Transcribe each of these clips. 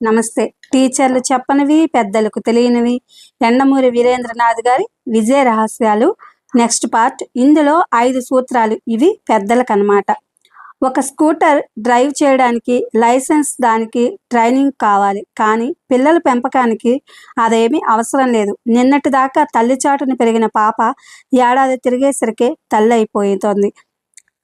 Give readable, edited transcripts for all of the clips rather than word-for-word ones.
నమస్తే. టీచర్లు చెప్పనివి, పెద్దలకు తెలియనివి. యండమూరి వీరేంద్రనాథ్ గారి విజయ రహస్యాలు నెక్స్ట్ పార్ట్. ఇందులో 5 సూత్రాలు. ఇవి పెద్దలకన్నమాట. ఒక స్కూటర్ డ్రైవ్ చేయడానికి లైసెన్స్, దానికి ట్రైనింగ్ కావాలి. కానీ పిల్లల పెంపకానికి అదేమీ అవసరం లేదు. నిన్నటి దాకా తల్లి చాటున పెరిగిన పాప ఏడాది తిరిగేసరికి తల్లి అయిపోతుంది.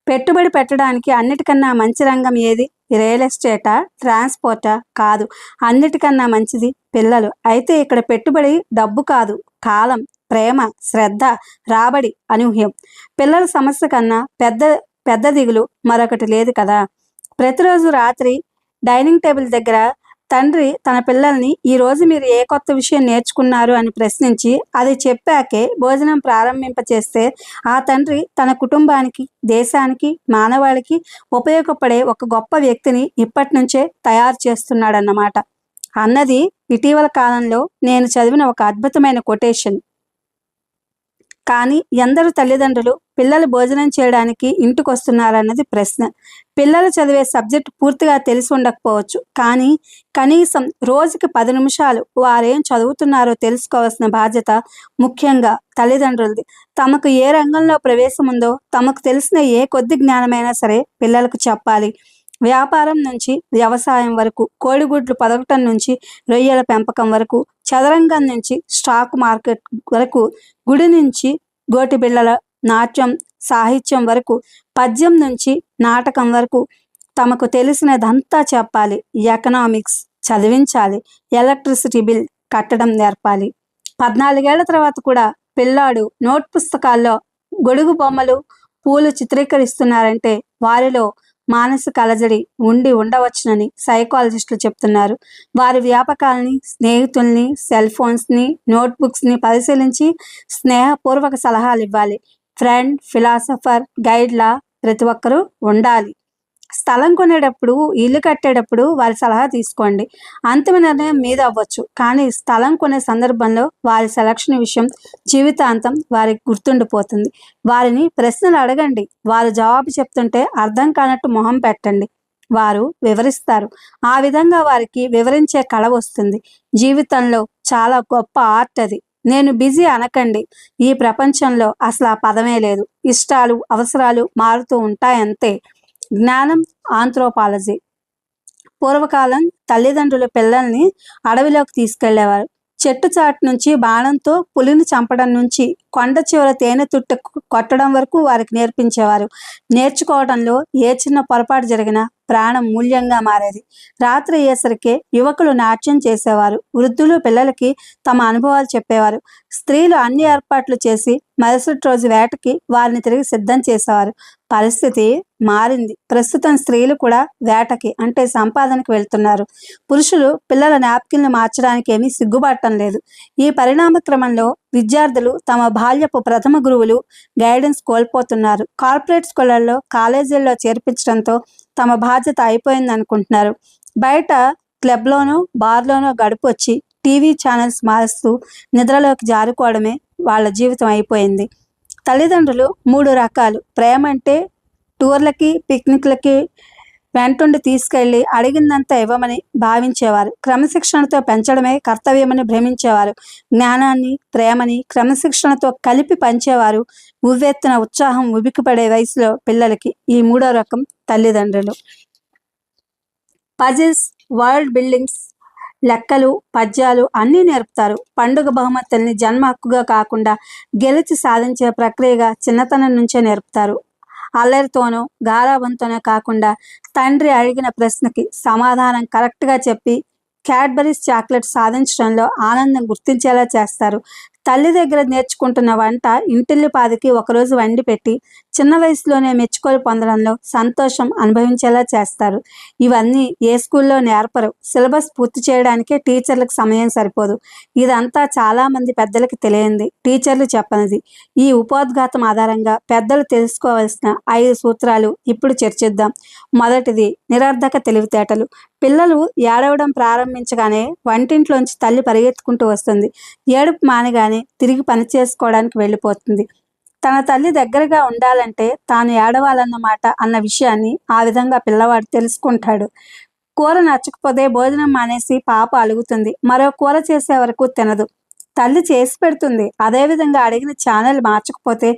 పెట్టుబడి పెట్టడానికి అన్నిటికన్నా మంచి రంగం ఏది? రియల్ ఎస్టేటా? ట్రాన్స్పోర్టా? కాదు. అన్నిటికన్నా మంచిది పిల్లలు. అయితే ఇక్కడ పెట్టుబడి డబ్బు కాదు, కాలం, ప్రేమ, శ్రద్ధ, రాబడి, అనూహ్యం. పిల్లల సమస్య కన్నా పెద్ద దిగులు మరొకటి లేదు కదా. ప్రతిరోజు రాత్రి డైనింగ్ టేబుల్ దగ్గర తండ్రి తన పిల్లల్ని ఈరోజు మీరు ఏ కొత్త విషయం నేర్చుకున్నారు అని ప్రశ్నించి అది చెప్పాకే భోజనం ప్రారంభింపచేస్తే ఆ తండ్రి తన కుటుంబానికి, దేశానికి, మానవాళికి ఉపయోగపడే ఒక గొప్ప వ్యక్తిని ఇప్పటి నుంచే తయారు చేస్తున్నాడన్నమాట అన్నది ఇటీవల కాలంలో నేను చదివిన ఒక అద్భుతమైన కొటేషన్. కానీ ఎందరు తల్లిదండ్రులు పిల్లలు భోజనం చేయడానికి ఇంటికి వస్తున్నారన్నది ప్రశ్న. పిల్లలు చదివే సబ్జెక్టు పూర్తిగా తెలిసి ఉండకపోవచ్చు, కానీ కనీసం రోజుకి 10 నిమిషాలు వారేం చదువుతున్నారో తెలుసుకోవాల్సిన బాధ్యత ముఖ్యంగా తల్లిదండ్రులది. తమకు ఏ రంగంలో ప్రవేశం ఉందో, తమకు తెలిసిన ఏ కొద్ది జ్ఞానమైనా సరే పిల్లలకు చెప్పాలి. వ్యాపారం నుంచి వ్యవసాయం వరకు, కోడిగుడ్లు పదకటం నుంచి రొయ్యల పెంపకం వరకు, చదరంగం నుంచి స్టాక్ మార్కెట్ వరకు, గుడి నుంచి గోటి బిళ్ళల, నాట్యం, సాహిత్యం వరకు, పద్యం నుంచి నాటకం వరకు తమకు తెలిసినదంతా చెప్పాలి. ఎకనామిక్స్ చదివించాలి. ఎలక్ట్రిసిటీ బిల్ కట్టడం నేర్పాలి. 14 ఏళ్ల తర్వాత కూడా పిల్లాడు నోట్ పుస్తకాల్లో గొడుగు బొమ్మలు, పూలు చిత్రీకరిస్తున్నారంటే వారిలో మానసిక అలజడి ఉండి ఉండవచ్చునని సైకాలజిస్టులు చెప్తున్నారు. వారి వ్యాపకాలని, స్నేహితుల్ని, సెల్ ఫోన్స్ని, నోట్బుక్స్ని పరిశీలించి స్నేహపూర్వక సలహాలు ఇవ్వాలి. ఫ్రెండ్, ఫిలాసఫర్, గైడ్లా ప్రతి ఒక్కరూ ఉండాలి. స్థలం కొనేటప్పుడు, ఇల్లు కట్టేటప్పుడు వారి సలహా తీసుకోండి. అంతిమ నిర్ణయం మీద అవ్వచ్చు, కానీ స్థలం కొనే సందర్భంలో వారి సెలక్షన్ విషయం జీవితాంతం వారికి గుర్తుండిపోతుంది. వారిని ప్రశ్నలు అడగండి. వారు జవాబు చెప్తుంటే అర్థం కానట్టు మొహం పెట్టండి. వారు వివరిస్తారు. ఆ విధంగా వారికి వివరించే కళ వస్తుంది. జీవితంలో చాలా గొప్ప ఆర్ట్ అది. నేను బిజీ అనకండి. ఈ ప్రపంచంలో అసలు ఆ పదమే లేదు. ఇష్టాలు, అవసరాలు మారుతూ ఉంటాయంతే. జ్ఞానం ఆంథ్రోపాలజీ. పూర్వకాలం తల్లిదండ్రులు పిల్లల్ని అడవిలోకి తీసుకెళ్లేవారు. చెట్టు చాటు నుంచి బాణంతో పులిని చంపడం నుంచి కొండ చివర తేనె తుట్టు కొట్టడం వరకు వారికి నేర్పించేవారు. నేర్చుకోవడంలో ఏ చిన్న పొరపాటు జరిగినా ప్రాణం మూల్యంగా మారేది. రాత్రి అయ్యేసరికి యువకులు నాట్యం చేసేవారు. వృద్ధులు పిల్లలకి తమ అనుభవాలు చెప్పేవారు. స్త్రీలు అన్ని ఏర్పాట్లు చేసి మరుసటి రోజు వేటకి వారిని తిరిగి సిద్ధం చేసేవారు. పరిస్థితి మారింది. ప్రస్తుతం స్త్రీలు కూడా వేటకి, అంటే సంపాదనకు వెళ్తున్నారు. పురుషులు పిల్లల నాప్కిన్లు మార్చడానికి ఏమీ సిగ్గుపడటం లేదు. ఈ పరిణామ క్రమంలో విద్యార్థులు తమ బాల్యపు ప్రథమ గురువులు, గైడెన్స్ కోల్పోతున్నారు. కార్పొరేట్ స్కూళ్లలో, కాలేజీల్లో చేర్పించడంతో తమ బాధ్యత అయిపోయింది అనుకుంటున్నారు. బయట క్లబ్లోనో, బార్లోనో గడిపొచ్చి టీవీ ఛానల్స్ మారుస్తూ నిద్రలోకి జారుకోవడమే వాళ్ళ జీవితం అయిపోయింది. తల్లిదండ్రులు 3 రకాలు. ప్రేమ అంటే టూర్లకి, పిక్నిక్లకి వెంటుండి తీసుకెళ్లి అడిగిందంతా ఇవ్వమని భావించేవారు. క్రమశిక్షణతో పెంచడమే కర్తవ్యమని భ్రమించేవారు. జ్ఞానాన్ని, ప్రేమని క్రమశిక్షణతో కలిపి పంచేవారు. ఉవ్వెత్తున ఉత్సాహం ఉబికిపడే వయసులో పిల్లలకి ఈ 3వ రకం తల్లిదండ్రులు. పజిల్స్, వరల్డ్ బిల్డింగ్స్, లెక్కలు, పద్యాలు అన్నీ నేర్పుతారు. పండుగ బహుమతుల్ని జన్మ హక్కుగా కాకుండా గెలిచి సాధించే ప్రక్రియగా చిన్నతనం నుంచే నేర్పుతారు. అల్లరితోనో, గారాబంతోనో కాకుండా తండ్రి అడిగిన ప్రశ్నకి సమాధానం కరెక్ట్గా చెప్పి క్యాడ్బరీస్ చాక్లెట్ సాధించడంలో ఆనందం గుర్తించేలా చేస్తారు. తల్లి దగ్గర నేర్చుకుంటున్న వంట ఇంటిల్లిపాదికి ఒకరోజు వండి పెట్టి చిన్న వయసులోనే మెచ్చుకోలు పొందడంలో సంతోషం అనుభవించేలా చేస్తారు. ఇవన్నీ ఏ స్కూల్లో నేర్పరు. సిలబస్ పూర్తి చేయడానికే టీచర్లకు సమయం సరిపోదు. ఇదంతా చాలామంది పెద్దలకి తెలియంది, టీచర్లు చెప్పనిది. ఈ ఉపోద్ఘాతం ఆధారంగా పెద్దలు తెలుసుకోవాల్సిన 5 సూత్రాలు ఇప్పుడు చర్చిద్దాం. మొదటిది నిరర్ధక తెలివితేటలు. పిల్లలు ఏడవడం ప్రారంభించగానే వంటింట్లోంచి తల్లి పరిగెత్తుకుంటూ వస్తుంది. ఏడుపు మానగానే తిరిగి పని చేసుకోవడానికి వెళ్ళిపోతుంది. తన తల్లి దగ్గరగా ఉండాలంటే తాను ఏడవాలన్నమాట అన్న విషయాన్ని ఆ విధంగా పిల్లవాడు తెలుసుకుంటాడు. కూర నచ్చకపోతే భోజనం మానేసి పాప అలుగుతుంది. మరో కూర చేసే వరకు తినదు. తల్లి చేసి పెడుతుంది. అదేవిధంగా అడిగిన ఛానల్ మార్చకపోతే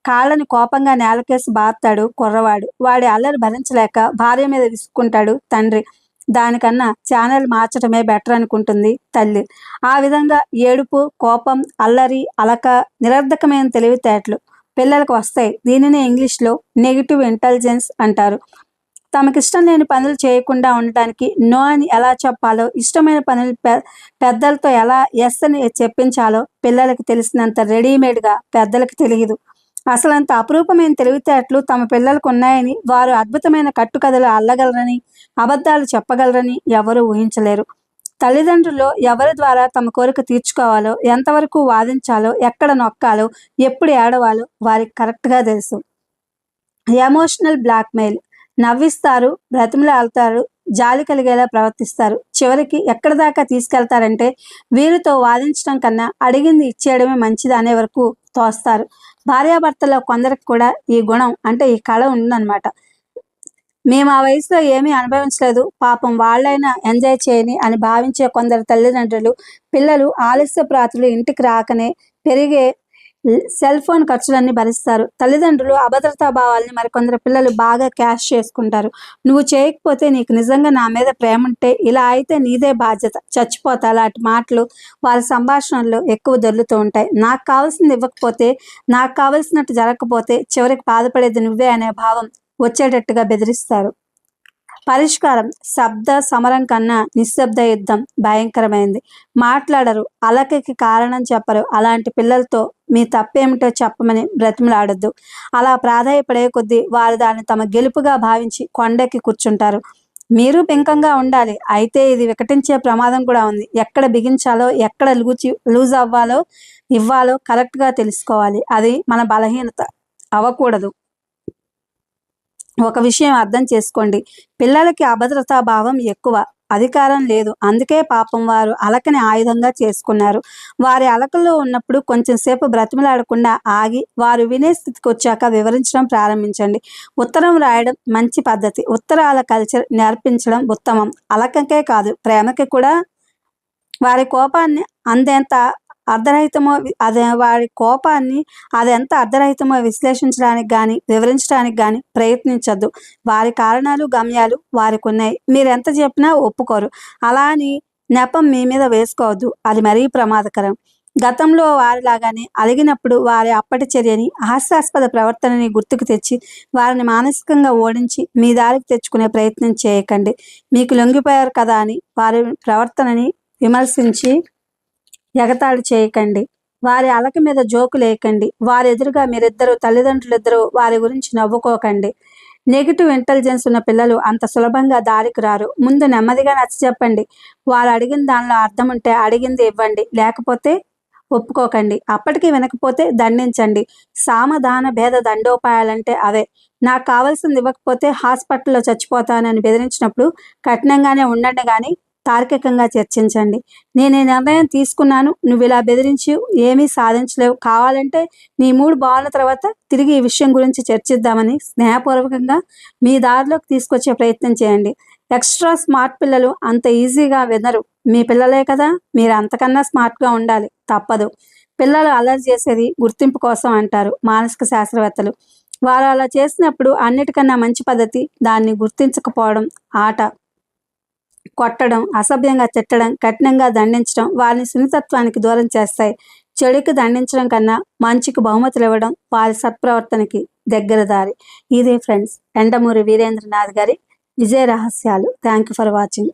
కాళ్ళని కోపంగా నేలకేసి బారుతాడు కుర్రవాడు. వాడి అల్లరి భరించలేక భార్య మీద విసుక్కుంటాడు తండ్రి. దానికన్నా ఛానల్ మార్చడమే బెటర్ అనుకుంటుంది తల్లి. ఆ విధంగా ఏడుపు, కోపం, అల్లరి, అలక, నిరర్ధకమైన తెలివితేటలు పిల్లలకు వస్తాయి. దీనిని ఇంగ్లీష్లో నెగిటివ్ ఇంటెలిజెన్స్ అంటారు. తమకిష్టం లేని పనులు చేయకుండా ఉండటానికి నో అని ఎలా చెప్పాలో, ఇష్టమైన పనులు పెద్దలతో ఎలా ఎస్ అని చెప్పించాలో పిల్లలకి తెలిసినంత రెడీమేడ్గా పెద్దలకు తెలియదు. అసలంత అపురూపమైన తెలివితేటలు తమ పిల్లలకు ఉన్నాయని, వారు అద్భుతమైన కట్టుకథలు అల్లగలరని, అబద్ధాలు చెప్పగలరని ఎవరూ ఊహించలేరు. తల్లిదండ్రుల్లో ఎవరి ద్వారా తమ కోరిక తీర్చుకోవాలో, ఎంతవరకు వాదించాలో, ఎక్కడ నొక్కాలో, ఎప్పుడు ఏడవాలో వారికి కరెక్ట్గా తెలుసు. Emotional blackmail. నవ్విస్తారు, బ్రతిమలాడతారు, జాలి కలిగేలా ప్రవర్తిస్తారు. చివరికి ఎక్కడి దాకా తీసుకెళ్తారంటే వీరితో వాదించడం కన్నా అడిగింది ఇచ్చేయడమే మంచిది అనే వరకు తోస్తారు. భార్యాభర్తల్లో కొందరికి కూడా ఈ గుణం అంటే ఈ కళ ఉందన్నమాట. మేము ఆ వయసులో ఏమీ అనుభవించలేదు, పాపం వాళ్ళైనా ఎంజాయ్ చేయని అని భావించే కొందరు తల్లిదండ్రులు పిల్లలు ఆలస్యపు రాత్రులు ఇంటికి రాకనే పెరిగే సెల్ ఫోన్ ఖర్చులన్నీ భరిస్తారు. తల్లిదండ్రులు అభద్రతా భావాల్ని మరికొందరు పిల్లలు బాగా క్యాష్ చేసుకుంటారు. నువ్వు చేయకపోతే నీకు నిజంగా నా మీద ప్రేమ ఉంటే ఇలా అయితే నీదే బాధ్యత, చచ్చిపోతా లాంటి మాటలు వారి సంభాషణల్లో ఎక్కువ దొర్లుతూ ఉంటాయి. నాకు కావాల్సింది ఇవ్వకపోతే, నాకు కావలసినట్టు జరగకపోతే చివరికి బాధపడేది నువ్వే అనే భావం వచ్చేటట్టుగా బెదిరిస్తారు. పరిష్కారం. శబ్ద సమరం కన్నా నిశ్శబ్ద యుద్ధం భయంకరమైంది. మాట్లాడరు, అలకకి కారణం చెప్పరు. అలాంటి పిల్లలతో మీ తప్పేమిటో చెప్పమని బ్రతిమలాడొద్దు. అలా ప్రాధాయపడే కొద్దీ వారు దాన్ని తమ గెలుపుగా భావించి కొండెక్కి కూర్చుంటారు. మీరు పెంకంగా ఉండాలి, అయితే ఇది వికటించే ప్రమాదం కూడా ఉంది. ఎక్కడ బిగించాలో, ఎక్కడ లూజ్ ఇవ్వాలో కరెక్ట్గా తెలుసుకోవాలి. అది మన బలహీనత అవ్వకూడదు. ఒక విషయం అర్థం చేసుకోండి, పిల్లలకి అభద్రతా భావం ఎక్కువ, అధికారం లేదు. అందుకే పాపం వారు అలకని ఆయుధంగా చేసుకున్నారు. వారి అలకల్లో ఉన్నప్పుడు కొంచెం సేపు బ్రతిమలాడకుండా ఆగి వారు వినే స్థితికి వచ్చాక వివరించడం ప్రారంభించండి. ఉత్తరం రాయడం మంచి పద్ధతి. ఉత్తరాల కల్చర్ నేర్పించడం ఉత్తమం. అలకకే కాదు, ప్రేమకి కూడా. వారి కోపాన్ని అంతెంత అర్ధరహితమో అదెంత అర్ధరహితమో విశ్లేషించడానికి కానీ వివరించడానికి కానీ ప్రయత్నించద్దు. వారి కారణాలు, గమ్యాలు వారికి ఉన్నాయి. మీరెంత చెప్పినా ఒప్పుకోరు. అలా అని నెపం మీ మీద వేసుకోవద్దు, అది మరీ ప్రమాదకరం. గతంలో వారిలాగానే అలిగినప్పుడు వారి అప్పటి చర్యని, హాస్యాస్పద ప్రవర్తనని గుర్తుకు తెచ్చి వారిని మానసికంగా ఓడించి మీ దారికి తెచ్చుకునే ప్రయత్నం చేయకండి. మీకు లొంగిపోయారు కదా అని వారి ప్రవర్తనని విమర్శించి ఎగతాళి చేయకండి. వారి అలక మీద జోకు లేకండి. వారి ఎదురుగా తల్లిదండ్రులిద్దరూ వారి గురించి నవ్వుకోకండి. నెగిటివ్ ఇంటెలిజెన్స్ ఉన్న పిల్లలు అంత సులభంగా దారికి రారు. ముందు నెమ్మదిగా నచ్చచెప్పండి. వారు అడిగిన దానిలో అర్థం ఉంటే అడిగింది ఇవ్వండి, లేకపోతే ఒప్పుకోకండి. అప్పటికీ వినకపోతే దండించండి. సామధాన భేద దండోపాయాలంటే అవే. నాకు కావాల్సింది ఇవ్వకపోతే హాస్పిటల్లో చచ్చిపోతానని బెదిరించినప్పుడు కఠినంగానే ఉండండి, కానీ తార్కికంగా చర్చించండి. నేను ఈ నిర్ణయం తీసుకున్నాను, నువ్వు ఇలా బెదిరించి ఏమీ సాధించలేవు, కావాలంటే నీ మూడు బాగున్న తర్వాత తిరిగి ఈ విషయం గురించి చర్చిద్దామని స్నేహపూర్వకంగా మీ దారిలోకి తీసుకొచ్చే ప్రయత్నం చేయండి. ఎక్స్ట్రా స్మార్ట్ పిల్లలు అంత ఈజీగా వినరు. మీ పిల్లలే కదా, మీరు అంతకన్నా స్మార్ట్గా ఉండాలి, తప్పదు. పిల్లలు అల్లరి చేసేది గుర్తింపు కోసం అంటారు మానసిక శాస్త్రవేత్తలు. వారు అలా చేసినప్పుడు అన్నిటికన్నా మంచి పద్ధతి దాన్ని గుర్తించకపోవడం. ఆట, కొట్టడం, అసభ్యంగా తిట్టడం, కఠినంగా దండించడం వారిని సున్నితత్వానికి దూరం చేస్తాయి. చెడుకి దండించడం కన్నా మంచికి బహుమతులు ఇవ్వడం వారి సత్ప్రవర్తనకి దగ్గర దారి. ఇదే ఫ్రెండ్స్, ఎండమూరి వీరేంద్రనాథ్ గారి విజయ రహస్యాలు. Thank you for watching.